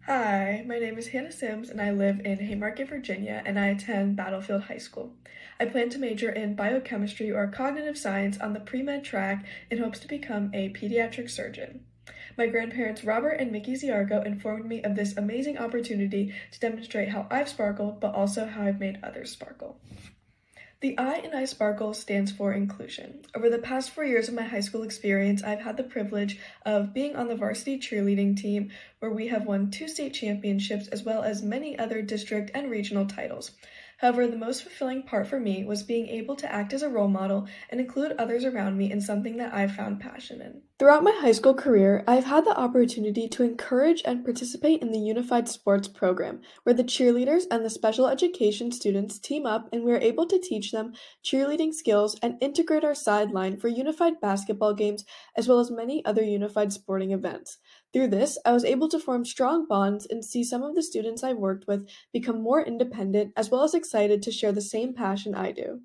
Hi, my name is Hannah Sims and I live in Haymarket, Virginia, and I attend Battlefield High School. I plan to major in biochemistry or cognitive science on the pre-med track in hopes to become a pediatric surgeon. My grandparents Robert and Mickey Ziargo informed me of this amazing opportunity to demonstrate how I've sparkled, but also how I've made others sparkle. The I in iSparkle stands for inclusion. Over the past 4 years of my high school experience, I've had the privilege of being on the varsity cheerleading team where we have won 2 state championships as well as many other district and regional titles. However, the most fulfilling part for me was being able to act as a role model and include others around me in something that I've found passion in. Throughout my high school career, I've had the opportunity to encourage and participate in the Unified Sports Program, where the cheerleaders and the special education students team up and we are able to teach them cheerleading skills and integrate our sideline for unified basketball games as well as many other unified sporting events. Through this, I was able to form strong bonds and see some of the students I worked with become more independent as well as excited to share the same passion I do.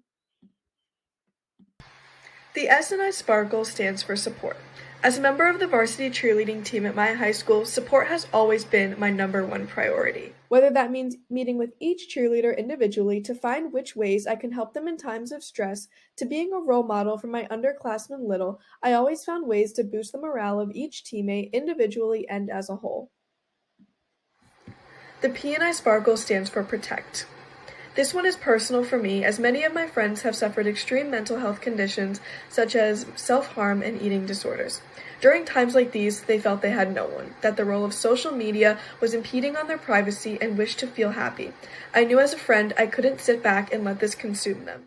The S in iSparkle stands for support. As a member of the varsity cheerleading team at my high school, support has always been my number one priority. Whether that means meeting with each cheerleader individually to find which ways I can help them in times of stress, to being a role model for my underclassmen little, I always found ways to boost the morale of each teammate individually and as a whole. The P in iSparkle stands for protect. This one is personal for me, as many of my friends have suffered extreme mental health conditions such as self-harm and eating disorders. During times like these, they felt they had no one, that the role of social media was impeding on their privacy and wished to feel happy. I knew as a friend I couldn't sit back and let this consume them.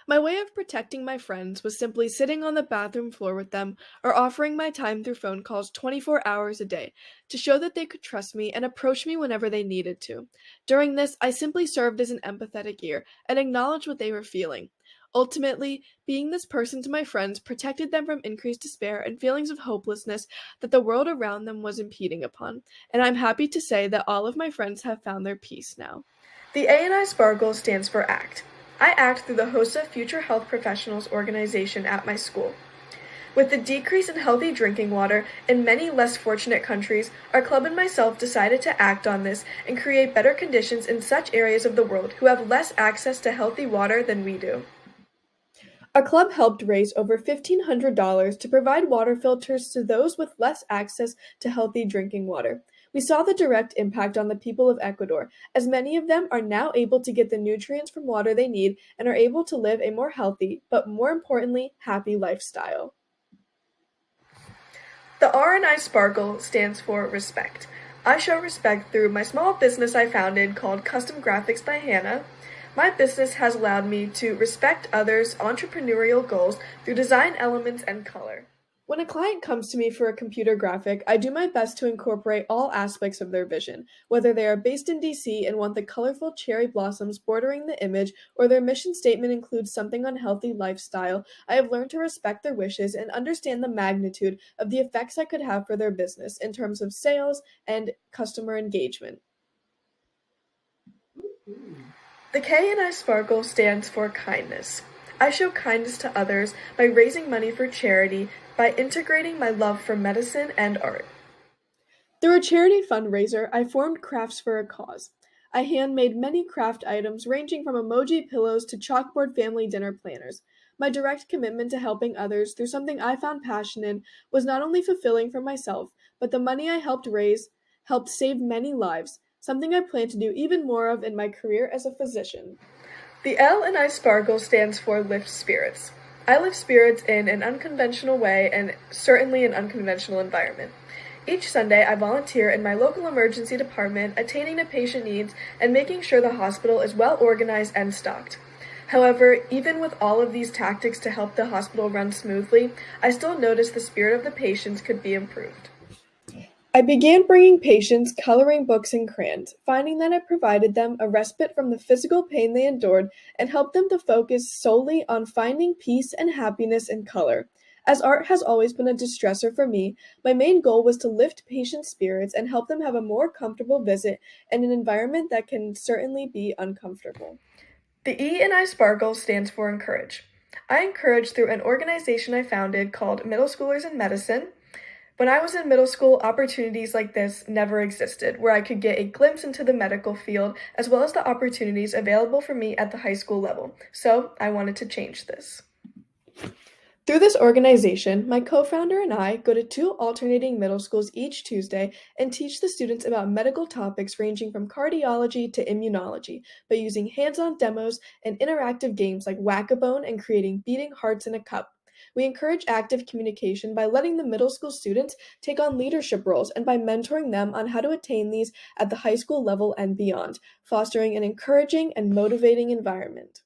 My way of protecting my friends was simply sitting on the bathroom floor with them or offering my time through phone calls 24 hours a day to show that they could trust me and approach me whenever they needed to. During this, I simply served as an empathetic ear and acknowledged what they were feeling. Ultimately, being this person to my friends protected them from increased despair and feelings of hopelessness that the world around them was impeding upon, and I'm happy to say that all of my friends have found their peace now. The A in iSparkle stands for ACT. I act through the HOSA Future Health Professionals organization at my school. With the decrease in healthy drinking water in many less fortunate countries, our club and myself decided to act on this and create better conditions in such areas of the world who have less access to healthy water than we do. Our club helped raise over $1,500 to provide water filters to those with less access to healthy drinking water. We saw the direct impact on the people of Ecuador, as many of them are now able to get the nutrients from water they need and are able to live a more healthy, but more importantly, happy lifestyle. The R in iSparkle stands for respect. I show respect through my small business I founded called Custom Graphics by Hannah. My business has allowed me to respect others' entrepreneurial goals through design elements and color. When a client comes to me for a computer graphic, I do my best to incorporate all aspects of their vision, whether they are based in DC and want the colorful cherry blossoms bordering the image, or their mission statement includes something on healthy lifestyle. I have learned to respect their wishes and understand the magnitude of the effects I could have for their business in terms of sales and customer engagement. The K in iSparkle stands for kindness. I show kindness to others by raising money for charity by integrating my love for medicine and art. Through a charity fundraiser, I formed Crafts for a Cause. I handmade many craft items ranging from emoji pillows to chalkboard family dinner planners. My direct commitment to helping others through something I found passion in was not only fulfilling for myself, but the money I helped raise helped save many lives, something I plan to do even more of in my career as a physician. The L in iSparkle stands for lift spirits. I lift spirits in an unconventional way and certainly an unconventional environment. Each Sunday, I volunteer in my local emergency department, attending to patient needs and making sure the hospital is well organized and stocked. However, even with all of these tactics to help the hospital run smoothly, I still notice the spirit of the patients could be improved. I began bringing patients coloring books and crayons, finding that it provided them a respite from the physical pain they endured and helped them to focus solely on finding peace and happiness in color. As art has always been a distressor for me, my main goal was to lift patients' spirits and help them have a more comfortable visit in an environment that can certainly be uncomfortable. The E in iSparkle stands for encourage. I encourage through an organization I founded called Middle Schoolers in Medicine. When I was in middle school, opportunities like this never existed, where I could get a glimpse into the medical field as well as the opportunities available for me at the high school level. So I wanted to change this. Through this organization, my co-founder and I go to 2 alternating middle schools each Tuesday and teach the students about medical topics ranging from cardiology to immunology by using hands-on demos and interactive games like Whack-A-Bone and creating beating hearts in a cup. We encourage active communication by letting the middle school students take on leadership roles and by mentoring them on how to attain these at the high school level and beyond, fostering an encouraging and motivating environment.